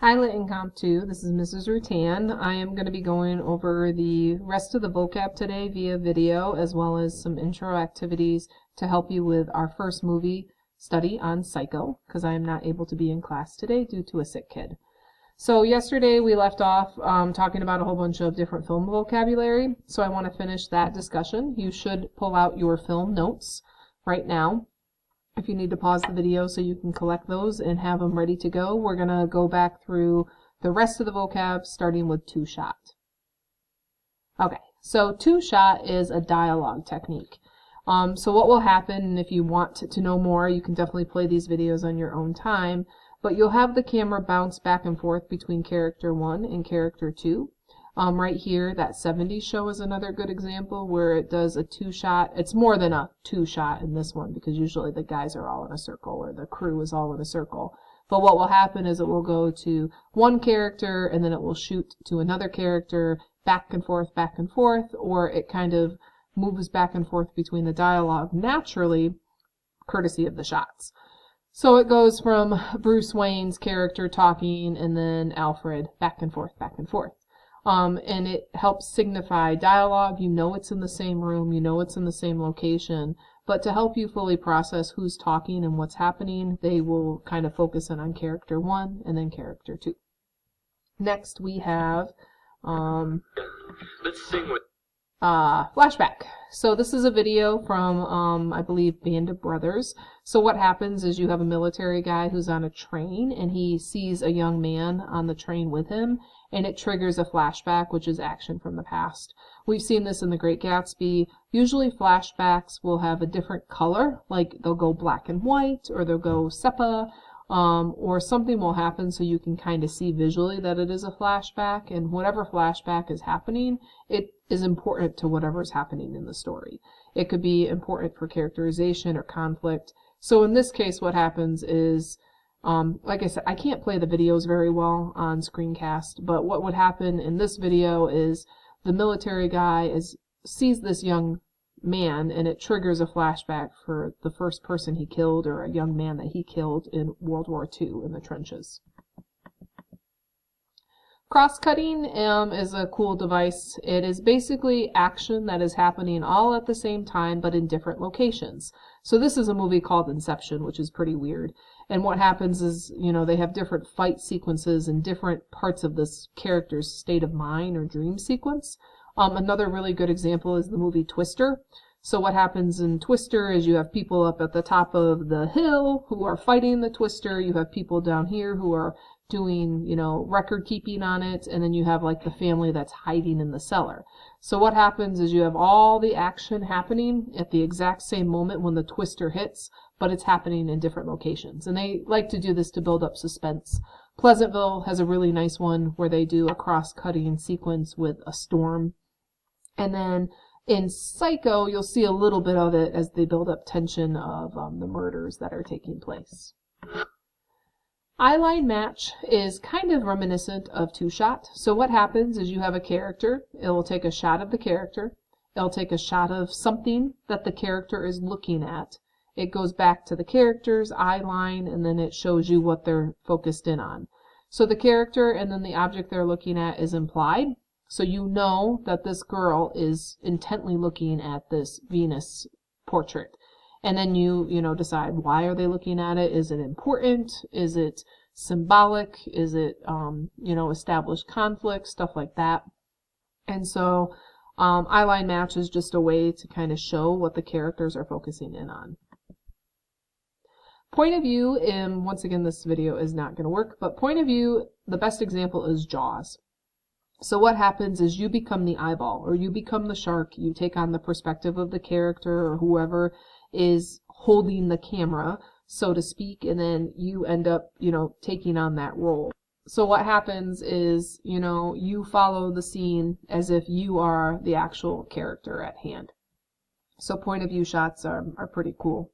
Hi, Lit in Comp 2. This is Mrs. Rutan. I am going to be going over the rest of the vocab today via video, as well as some intro activities to help you with our first movie study on Psycho, because I am not able to be in class today due to a sick kid. So yesterday we left off talking about a whole bunch of different film vocabulary, so I want to finish that discussion. You should pull out your film notes right now. If you need to pause the video so you can collect those and have them ready to go, we're going to go back through the rest of the vocab starting with two-shot. Okay, so two-shot is a dialogue technique. So what will happen, and if you want to know more, you can definitely play these videos on your own time, but you'll have the camera bounce back and forth between character 1 and character 2. Right here, that 70s show is another good example where it does a two-shot. It's more than a two-shot in this one because usually the guys are all in a circle or the crew is all in a circle. But what will happen is it will go to one character and then it will shoot to another character back and forth, or it kind of moves back and forth between the dialogue naturally, courtesy of the shots. So it goes from Bruce Wayne's character talking and then Alfred back and forth. And it helps signify dialogue. You know it's in the same room, you know it's in the same location, but to help you fully process who's talking and what's happening, they will kind of focus in on character 1 and then character 2. Next we have Let's sing with Flashback. So this is a video from, I believe, Band of Brothers. So what happens is you have a military guy who's on a train and he sees a young man on the train with him, and it triggers a flashback, which is action from the past. We've seen this in The Great Gatsby. Usually flashbacks will have a different color, like they'll go black and white, or they'll go sepia, or something will happen so you can kind of see visually that it is a flashback, and whatever flashback is happening, it is important to whatever's happening in the story. It could be important for characterization or conflict. So in this case, what happens is, like I said, I can't play the videos very well on screencast, but what would happen in this video is the military guy sees this young man and it triggers a flashback for the first person he killed or a young man that he killed in World War II in the trenches. Cross-cutting is a cool device. It is basically action that is happening all at the same time but in different locations. So this is a movie called Inception, which is pretty weird. And what happens is, you know, they have different fight sequences in different parts of this character's state of mind or dream sequence. Another really good example is the movie Twister. So what happens in Twister is you have people up at the top of the hill who are fighting the Twister. You have people down here who are doing, you know, record keeping on it, and then you have like the family that's hiding in the cellar. So what happens is you have all the action happening at the exact same moment when the Twister hits, but it's happening in different locations. And they like to do this to build up suspense. Pleasantville has a really nice one where they do a cross-cutting sequence with a storm. And then in Psycho, you'll see a little bit of it as they build up tension of the murders that are taking place. Eyeline Match is kind of reminiscent of two-shot. So what happens is you have a character, it will take a shot of the character, it'll take a shot of something that the character is looking at. It goes back to the character's eye line, and then it shows you what they're focused in on. So the character and then the object they're looking at is implied. So you know that this girl is intently looking at this Venus portrait. And then you decide, why are they looking at it? Is it important? Is it symbolic? Is it, established conflict? Stuff like that. And so eyeline match is just a way to kind of show what the characters are focusing in on. Point of view, and once again, this video is not going to work, but point of view, the best example is Jaws. So what happens is you become the eyeball, or you become the shark. You take on the perspective of the character or whoever is holding the camera, so to speak, and then you end up, taking on that role. So what happens is, you follow the scene as if you are the actual character at hand. So point of view shots are pretty cool.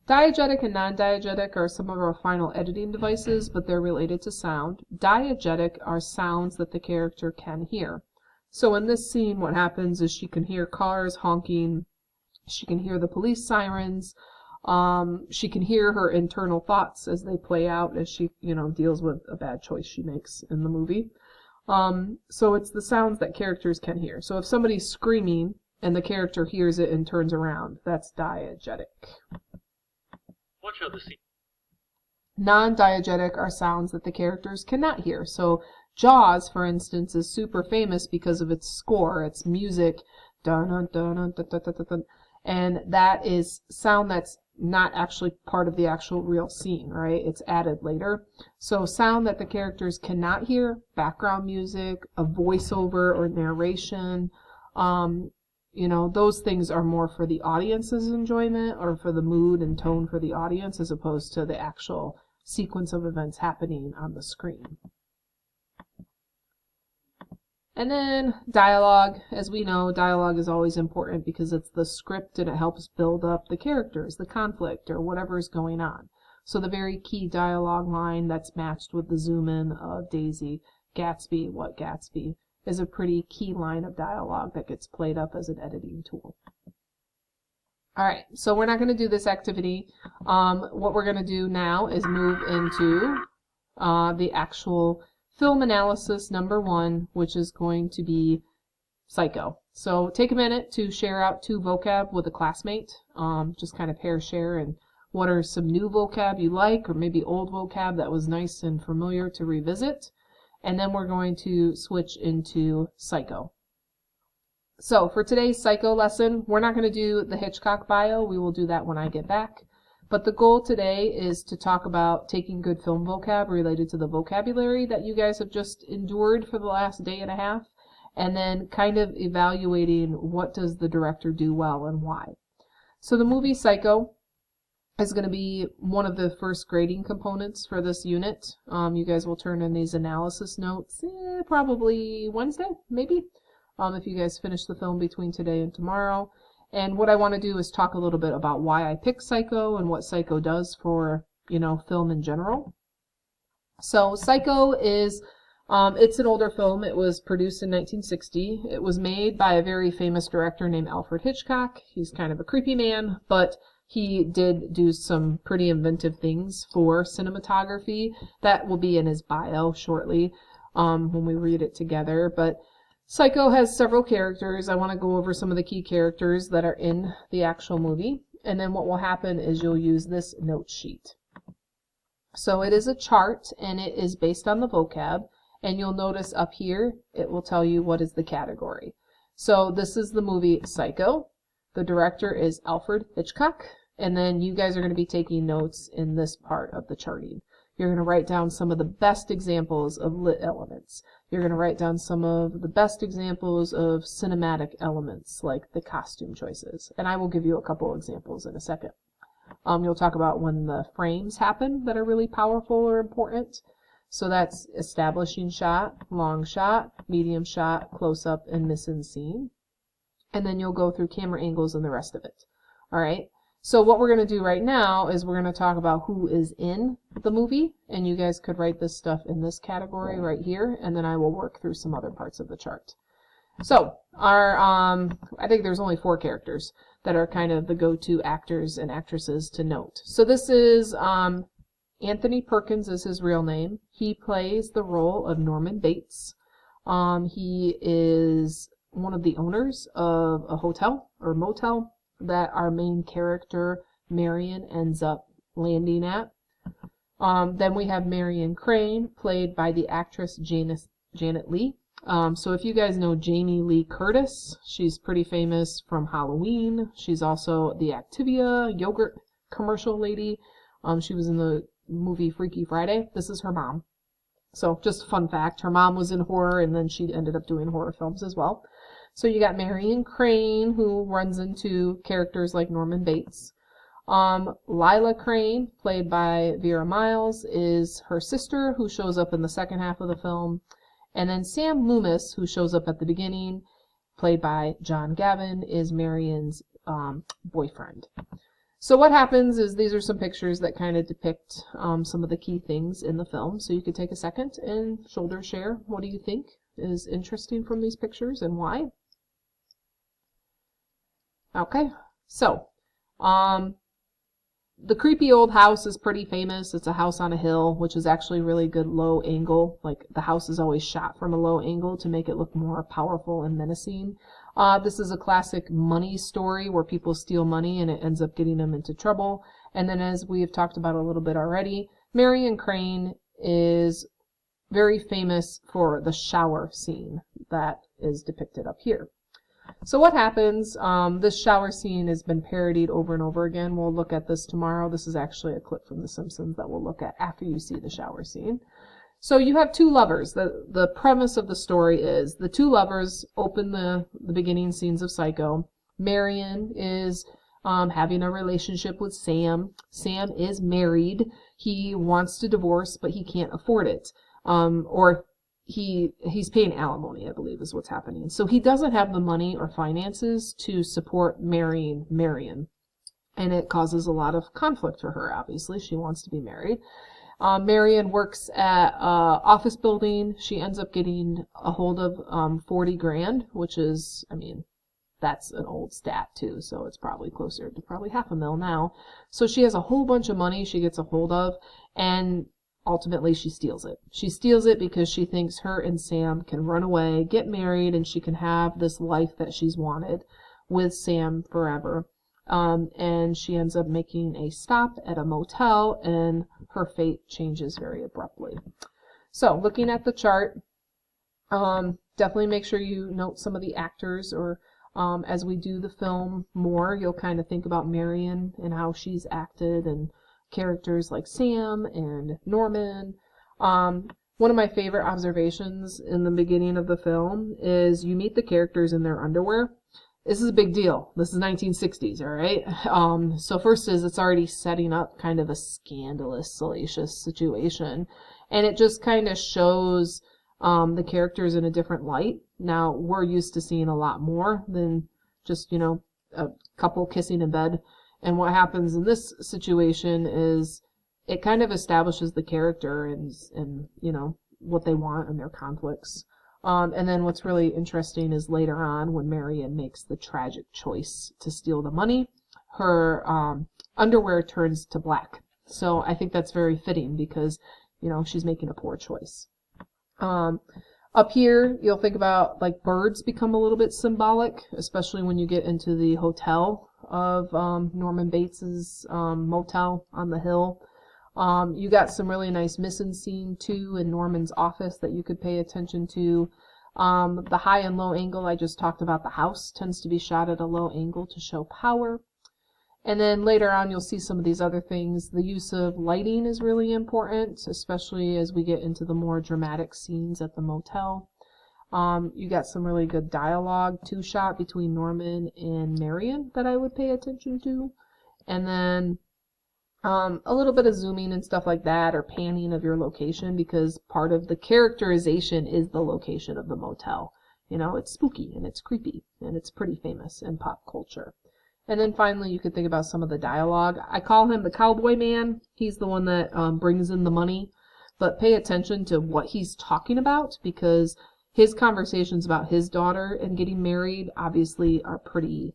Diegetic and non-diegetic are some of our final editing devices, but they're related to sound. Diegetic are sounds that the character can hear. So in this scene, what happens is she can hear cars honking, she can hear the police sirens, She can hear her internal thoughts as they play out as she, deals with a bad choice she makes in the movie. So it's the sounds that characters can hear. So if somebody's screaming and the character hears it and turns around, that's diegetic. What shall the scene? Non-diegetic are sounds that the characters cannot hear. So Jaws, for instance, is super famous because of its score, its music, dun dun dun dun dun dun dun dun, and that is sound that's not actually part of the actual real scene, right? It's added later. So sound that the characters cannot hear, background music, a voiceover or narration, those things are more for the audience's enjoyment or for the mood and tone for the audience as opposed to the actual sequence of events happening on the screen. And then dialogue. As we know, dialogue is always important because it's the script and it helps build up the characters, the conflict, or whatever is going on. So the very key dialogue line that's matched with the zoom in of Daisy, Gatsby, what Gatsby, is a pretty key line of dialogue that gets played up as an editing tool. Alright, so we're not going to do this activity. What we're going to do now is move into the actual film analysis number 1, which is going to be Psycho. So take a minute to share out 2 vocab with a classmate. Just kind of pair share and what are some new vocab you like or maybe old vocab that was nice and familiar to revisit. And then we're going to switch into Psycho. So for today's Psycho lesson, we're not going to do the Hitchcock bio. We will do that when I get back. But the goal today is to talk about taking good film vocab related to the vocabulary that you guys have just endured for the last day and a half, and then kind of evaluating what does the director do well and why. So the movie Psycho is going to be one of the first grading components for this unit. You guys will turn in these analysis notes probably Wednesday, maybe, if you guys finish the film between today and tomorrow. And what I want to do is talk a little bit about why I picked Psycho and what Psycho does for, film in general. So Psycho is, it's an older film. It was produced in 1960. It was made by a very famous director named Alfred Hitchcock. He's kind of a creepy man, but he did do some pretty inventive things for cinematography. That will be in his bio shortly when we read it together. But Psycho has several characters. I want to go over some of the key characters that are in the actual movie. And then what will happen is you'll use this note sheet. So it is a chart and it is based on the vocab. And you'll notice up here, it will tell you what is the category. So this is the movie Psycho. The director is Alfred Hitchcock. And then you guys are going to be taking notes in this part of the charting. You're going to write down some of the best examples of lit elements. You're going to write down some of the best examples of cinematic elements, like the costume choices. And I will give you a couple examples in a second. You'll talk about when the frames happen that are really powerful or important. So that's establishing shot, long shot, medium shot, close-up, and mise-en-scene. And then you'll go through camera angles and the rest of it. All right. So what we're going to do right now is we're going to talk about who is in the movie, and you guys could write this stuff in this category right here, and then I will work through some other parts of the chart. So our, I think there's only 4 characters that are kind of the go-to actors and actresses to note. So this is Anthony Perkins is his real name. He plays the role of Norman Bates. He is one of the owners of a hotel or motel that our main character, Marion, ends up landing at. Then we have Marion Crane, played by the actress Janet Leigh. So if you guys know Jamie Lee Curtis, she's pretty famous from Halloween. She's also the Activia yogurt commercial lady. She was in the movie Freaky Friday. This is her mom. So just a fun fact, her mom was in horror and then she ended up doing horror films as well. So you got Marion Crane, who runs into characters like Norman Bates. Lila Crane, played by Vera Miles, is her sister, who shows up in the second half of the film. And then Sam Loomis, who shows up at the beginning, played by John Gavin, is Marion's boyfriend. So what happens is these are some pictures that kind of depict some of the key things in the film. So you could take a second and shoulder share. What do you think is interesting from these pictures and why? Okay, so The creepy old house is pretty famous. It's a house on a hill, which is actually really good low angle. Like the house is always shot from a low angle to make it look more powerful and menacing. This is a classic money story where people steal money and it ends up getting them into trouble. And then, as we have talked about a little bit already, Marion Crane is very famous for the shower scene that is depicted up here. So what happens, this shower scene has been parodied over and over again. We'll look at this tomorrow. This is actually a clip from The Simpsons that we'll look at after you see the shower scene. So you have two lovers. The premise of the story is the two lovers open the beginning scenes of Psycho. Marion is having a relationship with Sam. Sam is married. He wants to divorce, but he can't afford it. Or he's paying alimony, I believe, is what's happening. So he doesn't have the money or finances to support marrying Marion. And it causes a lot of conflict for her, obviously. She wants to be married. Marion works at an office building. She ends up getting a hold of 40 grand, which is, I mean, that's an old stat too, so it's probably closer to probably $500,000 now. So she has a whole bunch of money she gets a hold of, and ultimately she steals it. She steals it because she thinks her and Sam can run away, get married, and she can have this life that she's wanted with Sam forever. And she ends up making a stop at a motel, and her fate changes very abruptly. So, looking at the chart, definitely make sure you note some of the actors, or as we do the film more, you'll kind of think about Marion and how she's acted, and characters like Sam and Norman. One of my favorite observations in the beginning of the film is you meet the characters in their underwear. This is a big deal. This is 1960s, all right? So first is it's already setting up kind of a scandalous, salacious situation. And it just kind of shows the characters in a different light. Now, we're used to seeing a lot more than just, a couple kissing in bed. And what happens in this situation is it kind of establishes the character and what they want and their conflicts. And then what's really interesting is later on when Marion makes the tragic choice to steal the money, her underwear turns to black. So I think that's very fitting because, she's making a poor choice. Up here, you'll think about like birds become a little bit symbolic, especially when you get into the hotel of Norman Bates's motel on the hill. You got some really nice missing scene too in Norman's office that you could pay attention to. The high and low angle I just talked about, the house tends to be shot at a low angle to show power. And then later on you'll see some of these other things. The use of lighting is really important, especially as we get into the more dramatic scenes at the motel. You got some really good dialogue too shot between Norman and Marion that I would pay attention to. And then a little bit of zooming and stuff like that, or panning of your location, because part of the characterization is the location of the motel. It's spooky and it's creepy and it's pretty famous in pop culture. And then finally, you could think about some of the dialogue. I call him the cowboy man. He's the one that brings in the money. But pay attention to what he's talking about, because his conversations about his daughter and getting married obviously are pretty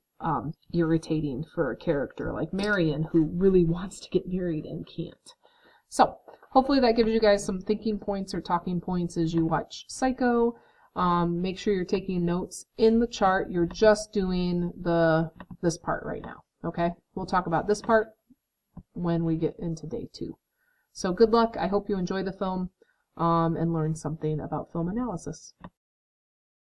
irritating for a character like Marion, who really wants to get married and can't. So, hopefully that gives you guys some thinking points or talking points as you watch Psycho. Make sure you're taking notes in the chart. You're just doing this part right now, okay? We'll talk about this part when we get into day 2. So good luck. I hope you enjoy the film and learn something about film analysis.